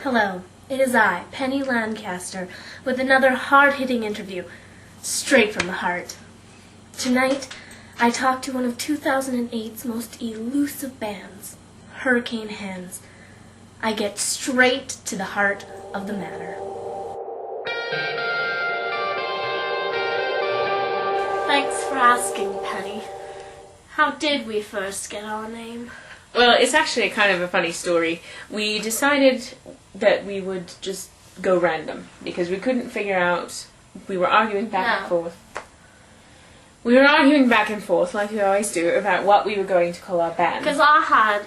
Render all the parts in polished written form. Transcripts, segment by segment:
Hello, it is I, Penny Lancaster, with another hard-hitting interview, straight from the heart. Tonight, I talk to one of 2008's most elusive bands, Hurricane Hands. I get straight to the heart of the matter. Thanks for asking, Penny. How did we first get our name? Well, it's actually kind of a funny story. We decided that we would just go random because we couldn't figure out. We were arguing back and forth. We were arguing back and forth, like we always do, about what we were going to call our band. Because I had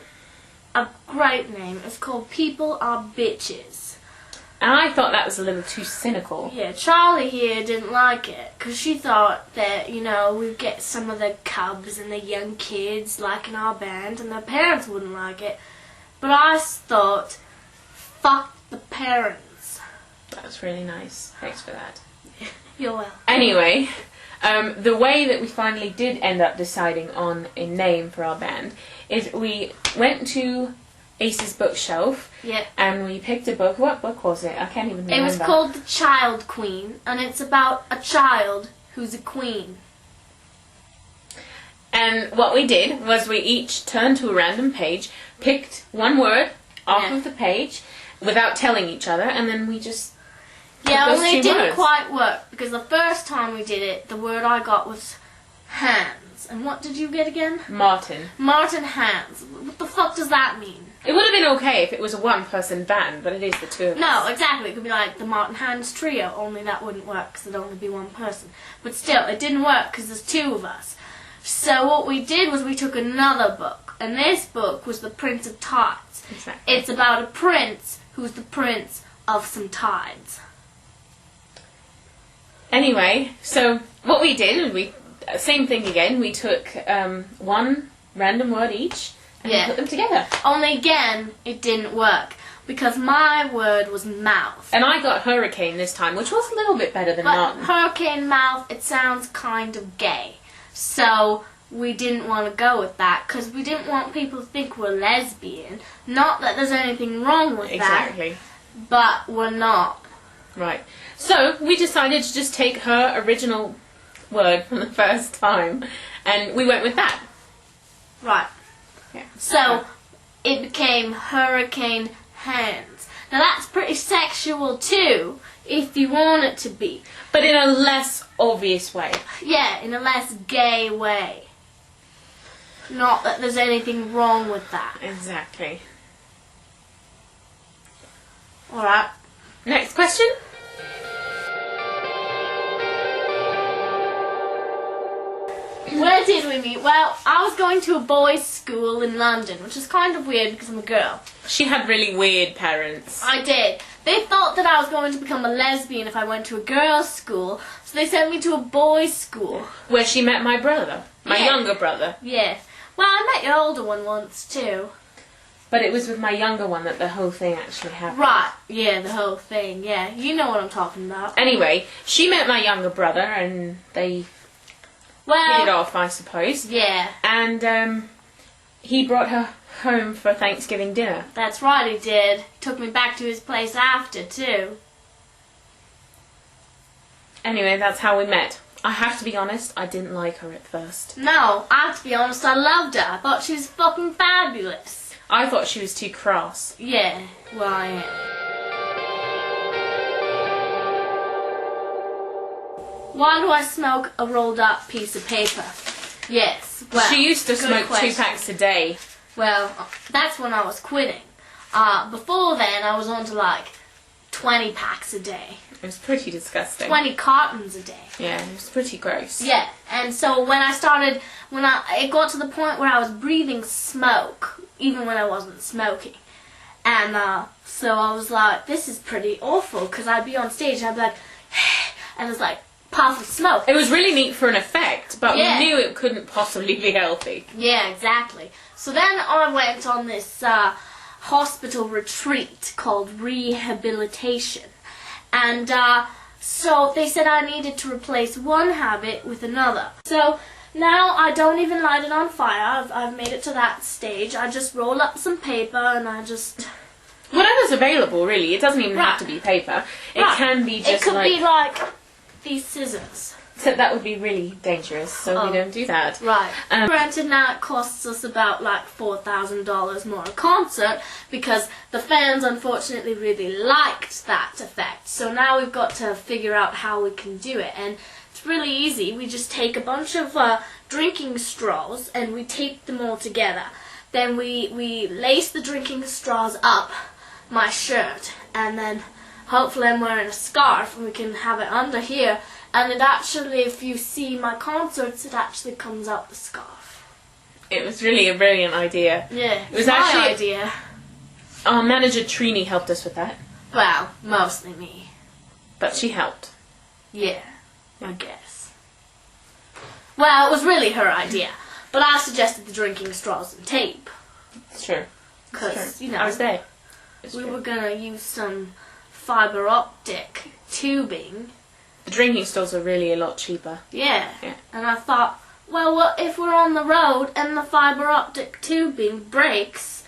a great name. It's called People Are Bitches. And I thought that was a little too cynical. Yeah, Charlie here didn't like it, because she thought that, we'd get some of the cubs and the young kids liking our band, and their parents wouldn't like it. But I thought, fuck the parents. That was really nice. Thanks for that. You're welcome. Anyway, the way that we finally did end up deciding on a name for our band is we went to Ace's bookshelf, and we picked a book. What book was it? I can't even remember. It was called The Child Queen, and it's about a child who's a queen. And what we did was we each turned to a random page, picked one word off of the page without telling each other, and then we just only it didn't quite work, because the first time we did it, the word I got was hands. And what did you get again? Martin. Martin Hands. What the fuck does that mean? It would have been okay if it was a one-person band, but it is the two of us. No, exactly. It could be like the Martin Hands Trio, only that wouldn't work because it'd only be one person. But still, it didn't work because there's two of us. So what we did was we took another book, and this book was The Prince of Tides. Exactly. It's about a prince who's the prince of some tides. Anyway, so what we did, same thing again, we took one random word each, and we put them together. Only again, it didn't work, because my word was mouth. And I got hurricane this time, which was a little bit better than Martin. But hurricane mouth, it sounds kind of gay. So we didn't want to go with that, because we didn't want people to think we're lesbian. Not that there's anything wrong with that. Exactly. But we're not. Right. So we decided to just take her original word from the first time, and we went with that. Right. Yeah. So it became Hurricane Hands. Now that's pretty sexual too, if you want it to be. But in a less obvious way. Yeah, in a less gay way. Not that there's anything wrong with that. Exactly. Alright. Next question. Where did we meet? Well, I was going to a boys' school in London, which is kind of weird because I'm a girl. She had really weird parents. I did. They thought that I was going to become a lesbian if I went to a girls' school, so they sent me to a boys' school. Where she met my brother. My younger brother. Yeah. Well, I met your older one once, too. But it was with my younger one that the whole thing actually happened. Right. Yeah, the whole thing. Yeah. You know what I'm talking about. Anyway, she met my younger brother, and they hit it off, I suppose. Yeah. And he brought her home for Thanksgiving dinner. That's right, he did. Took me back to his place after, too. Anyway, that's how we met. I have to be honest, I didn't like her at first. No, I have to be honest, I loved her. I thought she was fucking fabulous. I thought she was too cross. Yeah, well, I am. Why do I smoke a rolled up piece of paper? Yes, well, she used to smoke 2 packs a day. Well, that's when I was quitting. Before then, I was on to like 20 packs a day. It was pretty disgusting. 20 cartons a day. Yeah, it was pretty gross. Yeah, and so when I started, it got to the point where I was breathing smoke, even when I wasn't smoking. And so I was like, this is pretty awful, because I'd be on stage and I'd be like, and it's like, puff of smoke. It was really neat for an effect, but we knew it couldn't possibly be healthy. Yeah, exactly. So then I went on this hospital retreat called rehabilitation. And so they said I needed to replace one habit with another. So now I don't even light it on fire. I've made it to that stage. I just roll up some paper and I just Whatever's available, really. It doesn't even have to be paper. It can be just It could be like these scissors. So that would be really dangerous, so we don't do that. Right. Granted, now it costs us about like $4,000 more a concert because the fans unfortunately really liked that effect. So now we've got to figure out how we can do it. And it's really easy. We just take a bunch of drinking straws and we tape them all together. Then we lace the drinking straws up my shirt, and then hopefully I'm wearing a scarf and we can have it under here. And it actually, if you see my concerts, it actually comes out the scarf. It was really a brilliant idea. Yeah, it was my actually idea. Our manager Trini helped us with that. Well, mostly me. But she helped. Yeah, I guess. Well, it was really her idea. But I suggested the drinking straws and tape. It's true. Because, you know, I was there. We were going to use some fiber optic tubing. The drinking straws are really a lot cheaper. Yeah. And I thought, well, what if we're on the road and the fiber optic tubing breaks?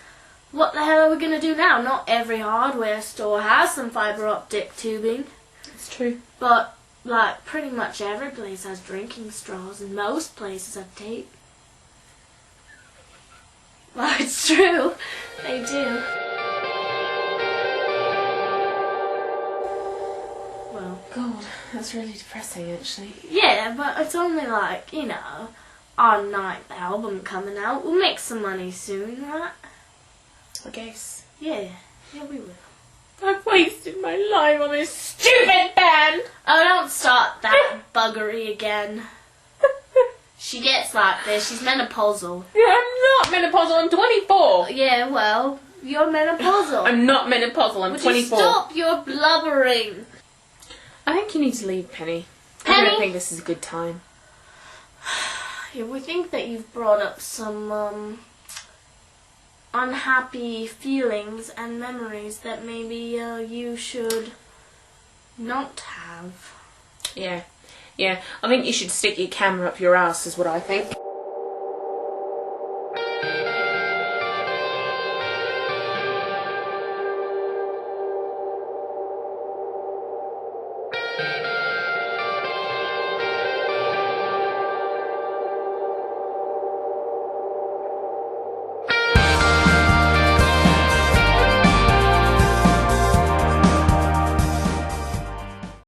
What the hell are we going to do now? Not every hardware store has some fiber optic tubing. It's true. But, like, pretty much every place has drinking straws and most places have tape. Well, it's true. They do. Well, God, that's really depressing, actually. Yeah, but it's only like, you know, our 9th album coming out. We'll make some money soon, right? I guess. Yeah, we will. I've wasted my life on this stupid band! Oh, don't start that buggery again. She gets like this. She's menopausal. Yeah, I'm not menopausal. I'm 24. Yeah, well, you're menopausal. I'm not menopausal. I'm 24. Would you stop your blubbering? I think you need to leave, Penny. Penny? I don't think this is a good time. Yeah, we think that you've brought up some unhappy feelings and memories that maybe you should not have. Yeah. Yeah, I think you should stick your camera up your ass is what I think.